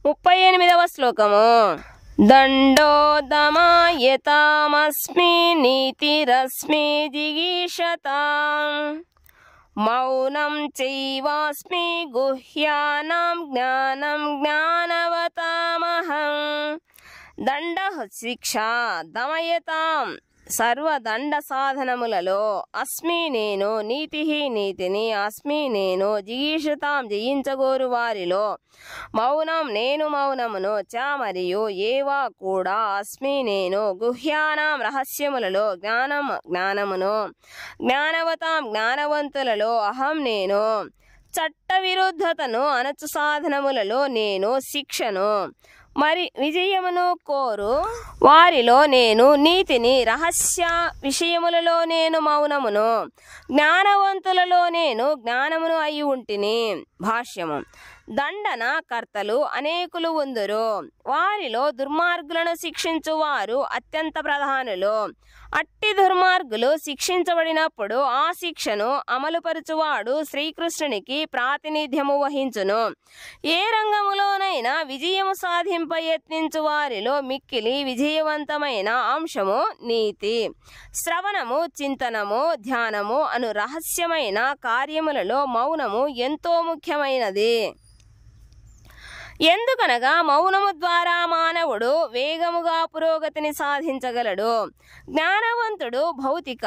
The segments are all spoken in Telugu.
38వ శ్లోకము. దండో దమయతామస్మి నీతిరస్మి జిగీషతాం మౌనం చైవాస్మి గుహ్యానాం జ్ఞానం జ్ఞానవతామహం. దండ శిక్ష, దమయతాం సర్వదండ సాధనములలో, అస్మి నేను, నీతి నీతిని, అస్మి నేను, జిగీషతాం జయించగోరు వారిలో, మౌనం నేను మౌనమును, చ మరియు ఏవా కూడా, అస్మి నేను, గుహ్యానాం రహస్యములలో, జ్ఞానం జ్ఞానమును, జ్ఞానవతాం జ్ఞానవంతులలో, అహం నేను, చట్ట విరుద్ధతను అనచు సాధనములలో నేను, శిక్షను మరి విజయమును కోరు వారిలో నేను, నీతిని, రహస్య విషయములలో నేను మౌనమును, జ్ఞానవంతులలో నేను జ్ఞానమును అయి ఉంటిని. భాష్యము. దండన కర్తలు అనేకులు ఉందురు, వారిలో దుర్మార్గులను శిక్షించువారు అత్యంత ప్రధానులు. అట్టి దుర్మార్గులు శిక్షించబడినప్పుడు ఆ శిక్షను అమలుపరచువాడు శ్రీకృష్ణునికి ప్రాతినిధ్యము వహించును. ఏ రంగములోనైనా విజయము సాధింప యత్నించు వారిలో మిక్కిలి విజయవంతమైన అంశము నీతి. శ్రవణము, చింతనము, ధ్యానము అను రహస్యమైన కార్యములలో మౌనము ఎంతో ముఖ్యమైనది. ఎందుకనగా మౌనము ద్వారా మానవుడు వేగముగా పురోగతిని సాధించగలడు. జ్ఞానవంతుడు భౌతిక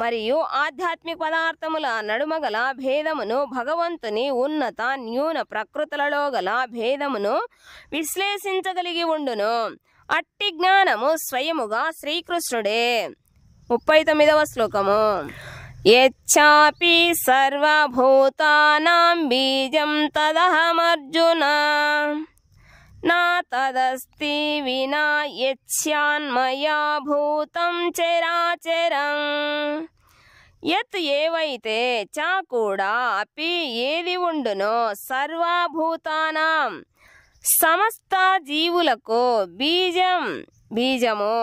మరియు ఆధ్యాత్మిక పదార్థముల నడుమగల భేదమును, భగవంతుని ఉన్నత న్యూన ప్రకృతులలో గల భేదమును విశ్లేషించగలిగి ఉండును. అట్టి జ్ఞానము స్వయముగా శ్రీకృష్ణుడే. 39వ శ్లోకము. యచ్చాపి సర్వభూతానాం బీజం తదహమర్జున నా తదస్తి వినా యచ్చాన్మయా భూతం చరాచరం. యత్ ఏవైతే, చ కూడా, అపి ఏది ఉండునో, సర్వభూతానాం సమస్త జీవులకు, బీజం బీజము,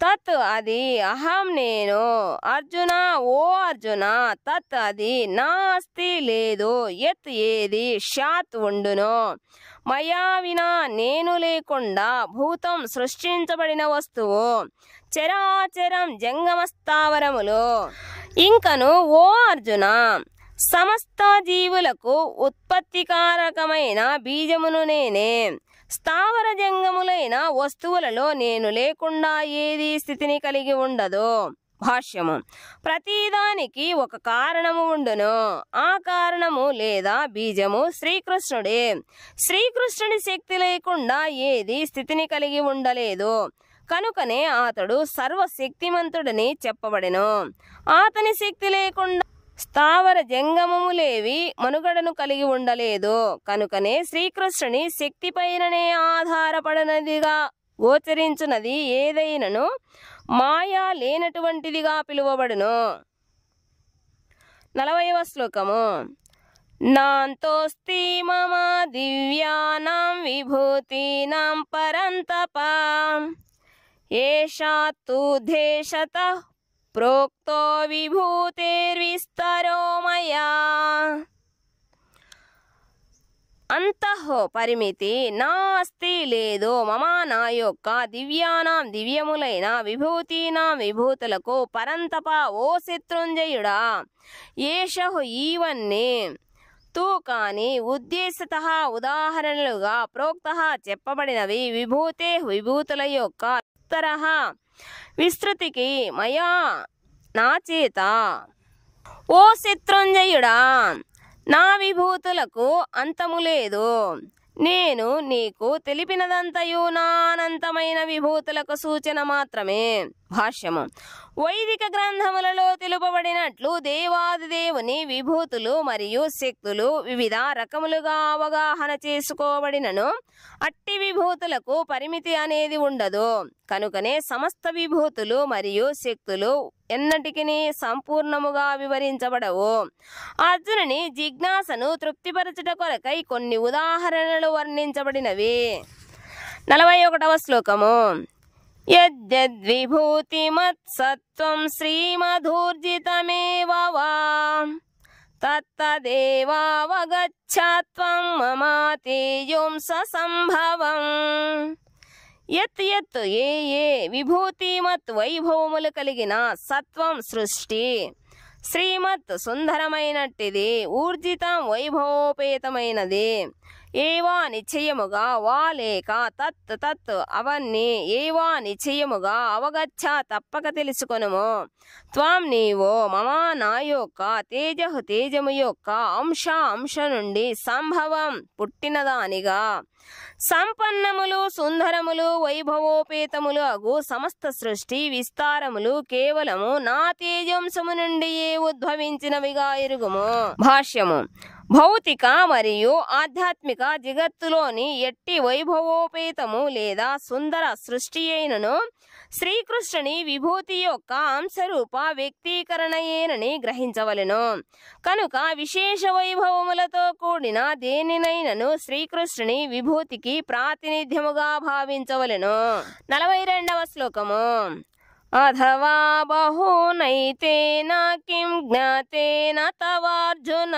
తత్ అది, అహం నేను, అర్జున ఓ అర్జున, తత్ అది, నా అస్తి లేదు, యత్ ఏది, షాత్ ఉండునో, మయా వినా నేను లేకుండా, భూతం సృష్టించబడిన వస్తువు, చరాచరం జంగమస్థావరములు, ఇంకను ఓ అర్జున సమస్త జీవులకు ఉత్పత్తికారకమైన బీజమును నేనే. స్థావర జంగములైన వస్తువులలో నేను లేకుండా ఏది స్థితిని కలిగి ఉండదు. భాష్యము. ప్రతిదానికి ఒక కారణము ఉండును, ఆ కారణము లేదా బీజము శ్రీకృష్ణుడే. శ్రీకృష్ణుడి శక్తి లేకుండా ఏది స్థితిని కలిగి ఉండలేదు. కనుకనే అతడు సర్వశక్తిమంతుడని చెప్పబడెను. అతని శక్తి లేకుండా స్థావర జంగమములేవి మనుగడను కలిగి ఉండలేదు. కనుకనే శ్రీకృష్ణుని శక్తిపైననే ఆధారపడనదిగా గోచరించున్నది ఏదైనను మాయా లేనటువంటిదిగా పిలువబడును. 40వ శ్లోకము. నాంతోస్తి మమ దివ్యానాం విభూతీనాం పరంతప ఏషా తు దేశతః ప్రోక్తో విభూతిర్విస్తరో మయా. అంతః పరిమితి నా అస్తి లేదు, మమ నా యొక్క, దివ్యానాం దివ్యములైన, విభూతీనాం విభూతులకు, పరంతప ఓ శత్రుంజయుడా, ఏషః ఈవన్నీ, తూ కాని, ఉద్దేశతః ఉదాహరణలుగా, ప్రోక్తః చెప్పబడినవి, విభూతే విభూతుల యొక్క, విస్తరః విస్తృతికి, మయా నా చేత. ఓ శత్రుంజయుడా, నా విభూతులకు అంతము లేదు. నేను నీకు తెలిపినదంతయు నా అనంతమైన విభూతులకు సూచన మాత్రమే. భాష్యము. వైదిక గ్రంథములలో తెలుపబడినట్లు దేవాదిదేవుని విభూతులు మరియు శక్తులు వివిధ రకములుగా అవగాహన చేసుకోబడినను అట్టి విభూతులకు పరిమితి అనేది ఉండదు. కనుకనే సమస్త విభూతులు మరియు శక్తులు ఎన్నటికి సంపూర్ణముగా వివరించబడవు. అర్జునుని జిజ్ఞాసను తృప్తిపరచుట కొరకై కొన్ని ఉదాహరణలు వర్ణించబడినవి. 41వ శ్లోకము. యద్విభూతిమత్ సత్వం శ్రీమధూర్జితమేవ వా తత్తదేవావగచ్ఛత్వం మమ తేజోంస సంభవం. యత్ యత్ ఏ ఏ విభూతిమత్ వైభవములు కలిగిన సత్వం సృష్టి శ్రీమత్ సుందరమైనట్టిది, ఊర్జితం వైభవోపేతమైనది. ఏవా నిశ్చయముగా వా లేక తత్ తత్ అవన్నీ ఏవా నిశ్చయముగా అవగచ్చ తప్పక తెలుసుకొనుము. త్వం నీవో మమ నా యొక్క తేజహు తేజము యొక్క అంశ అంశ నుండి సంభవం పుట్టినదానిగా సంపన్నములు సుందరములు వైభవోపేతములు అగు సమస్త సృష్టి విస్తారములు కేవలము నా తేజంశము నుండియే ఉద్భవించినవిగా ఎరుగుము. భాష్యము. భౌతిక మరియు ఆధ్యాత్మిక జగత్తులోని ఎట్టి వైభవోపేతము లేదా సుందర సృష్టి అయినను శ్రీకృష్ణుని విభూతి యొక్క అంశరూప వ్యక్తీకరణయేనని గ్రహించవలెను. కనుక విశేష వైభవములతో కూడిన దేనినైనను శ్రీకృష్ణుని విభూతికి ప్రాతినిధ్యముగా భావించవలెను. 42వ శ్లోకము. అథవా బహూనైతేన కిం జ్ఞాతేన తవార్జున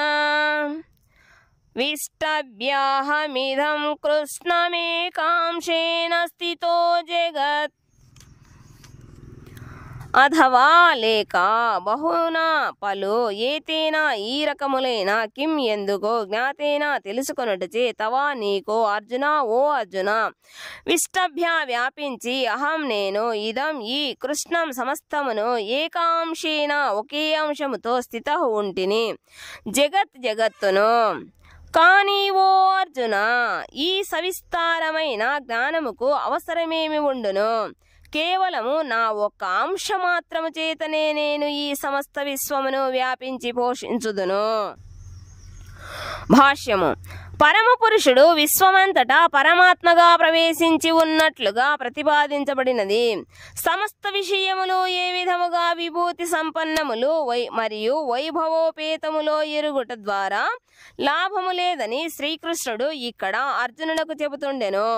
విష్టభ్యాహమిదం కృష్ణమేకాంశేన స్థితో జగత్. అథవా లేక బహునా పలు ఏతేనా ఈ రకములైన కిం ఎందుకో జ్ఞాతేనా తెలుసుకొనుటచే తవా నీకో అర్జున ఓ అర్జున విష్టభ్య వ్యాపించి అహం నేను ఇదం ఈ కృష్ణం సమస్తమును ఏకాంశేన ఒకే అంశముతో స్థిత ఉంటిని జగత్ జగత్తును. కానీ ఓ అర్జున ఈ సవిస్తారమైన జ్ఞానముకు అవసరమేమి ఉండును? కేవలము నా ఒక్క అంశ మాత్రము చేతనే నేను ఈ సమస్త విశ్వమును వ్యాపించి పోషించుదును. భాష్యము. పరమపురుషుడు విశ్వమంతటా పరమాత్మగా ప్రవేశించి ఉన్నట్లుగా ప్రతిపాదించబడినది. సమస్త విషయములు ఏ విధముగా విభూతి సంపన్నములు మరియు వైభవోపేతములో ఎరుగుట ద్వారా లాభము లేదని శ్రీకృష్ణుడు ఇక్కడ అర్జునునకు చెబుతుండెను.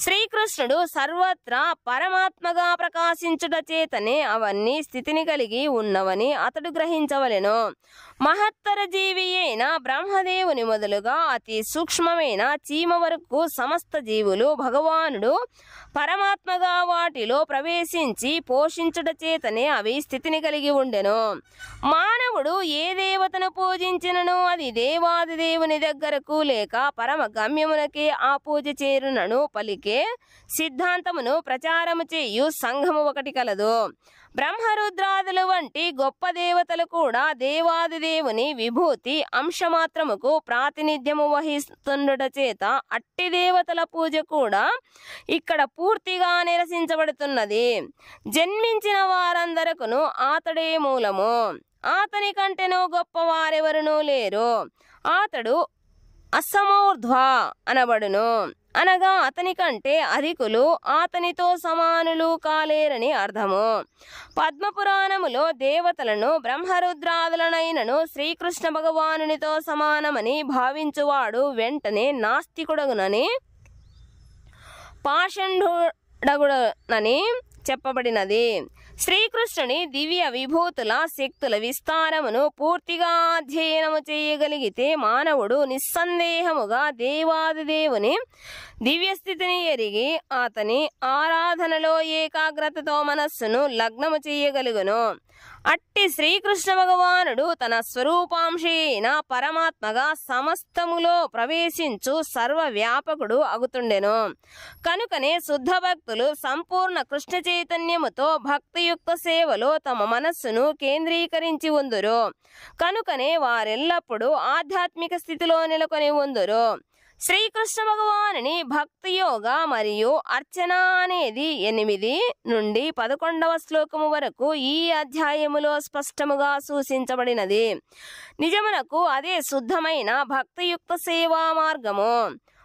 శ్రీకృష్ణుడు సర్వత్రా పరమాత్మగా ప్రకాశించుట చేతనే అవన్నీ స్థితిని కలిగి ఉన్నవని అతడు గ్రహించవలెను. మహత్తర జీవి అయిన బ్రహ్మదేవుని మొదలుగా అతి సూక్ష్మమైన చీమ వరకు సమస్త జీవులు భగవానుడు పరమాత్మగా వాటిలో ప్రవేశించి పోషించుట చేతనే అవి స్థితిని కలిగి ఉండెను. మానవుడు ఏ దేవతను పూజించినను అది దేవాది దేవుని దగ్గరకు లేక పరమ గమ్యమునకే ఆ పూజ చేరునను పలికే సిద్ధాంతమును ప్రచారము చేయు సంఘము ఒకటి కలదు. బ్రహ్మరుద్రాదులు వంటి గొప్ప దేవతలు కూడా దేవాది దేవుని విభూతి అంశమాత్రముకు ప్రాతినిధ్యము వహిస్తుండుట చేత అట్టి దేవతల పూజ కూడా ఇక్కడ పూర్తిగా నిరసించబడుతున్నది. జన్మించిన వారందరకును అతడే మూలము. అతని కంటెనూ గొప్పవారెవరునూ లేరు. అతడు అసమూర్ధ్వ అనబడును. అనగా అతని కంటే అధికులు అతనితో సమానులు కాలేరని అర్థము. పద్మపురాణములో దేవతలను బ్రహ్మరుద్రాదులనైనను శ్రీకృష్ణ భగవానునితో సమానమని భావించువాడు వెంటనే నాస్తికుడగునని పాషండుడగునని చెప్పబడినది. శ్రీకృష్ణుని దివ్య విభూతుల శక్తుల విస్తారమును పూర్తిగా అధ్యయనము చేయగలిగితే మానవుడు నిస్సందేహముగా దేవాది దేవుని దివ్యస్థితిని ఎరిగి అతని ఆరాధనలో ఏకాగ్రతతో మనస్సును లగ్నము చేయగలుగును. అట్టి శ్రీకృష్ణ భగవానుడు తన స్వరూపాంశైన పరమాత్మగా సమస్తములో ప్రవేశించు సర్వవ్యాపకుడు అగుతుండెను. కనుకనే శుద్ధ భక్తులు సంపూర్ణ కృష్ణ చైతన్యముతో భక్తియుక్త సేవలో తమ మనస్సును కేంద్రీకరించి ఉందురు. కనుకనే వారెల్లప్పుడూ ఆధ్యాత్మిక స్థితిలో నెలకొని ఉందురు. శ్రీకృష్ణ భగవానుని భక్తి యోగ మరియు అర్చన అనేది 8 నుండి 11వ శ్లోకము వరకు ఈ అధ్యాయములో స్పష్టముగా సూచించబడినది. నిజమునకు అదే శుద్ధమైన భక్తియుక్త సేవా మార్గము.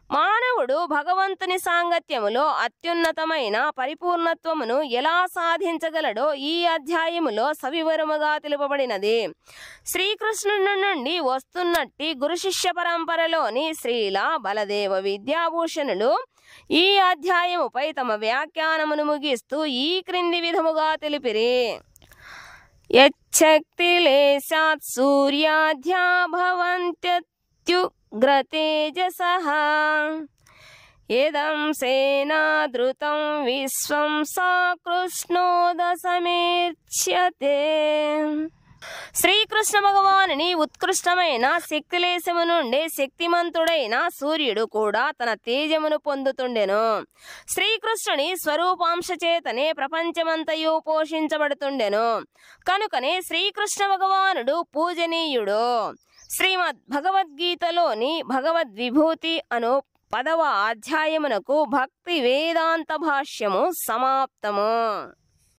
మానవుడు భగవంతుని సాంగత్యములో అత్యున్నతమైన పరిపూర్ణత్వమును ఎలా సాధించగలడో ఈ అధ్యాయములో సవివరముగా తెలుపబడినది. శ్రీకృష్ణుని నుండి వస్తున్నట్టి గురు శిష్య పరంపరలోని శ్రీల బలదేవ విద్యాభూషణులు ఈ అధ్యాయముపై తమ వ్యాఖ్యానమును ముగిస్తూ ఈ క్రింది విధముగా తెలిపిరి. యచ్చక్తిలేశాత్ సూర్యాధ్యా భవంత్యత్యుగ్రతేజసః ఏదం సేనాధృతం విశ్వం సా కృష్ణోదసమేచ్యతే. శ్రీకృష్ణ భగవానుని ఉత్కృష్టమైన శక్తిలేశము నుండి శక్తిమంతుడైన సూర్యుడు కూడా తన తేజమును పొందుతుండెను. శ్రీకృష్ణుని స్వరూపాంశ చేతనే ప్రపంచమంతయు పోషించబడుతుండెను. కనుకనే శ్రీకృష్ణ భగవానుడు పూజనీయుడు. శ్రీమద్ భగవద్గీతలోని భగవద్విభూతి అను 10వ అధ్యాయమునకు భక్తి వేదాంత భాష్యము సమాప్తము.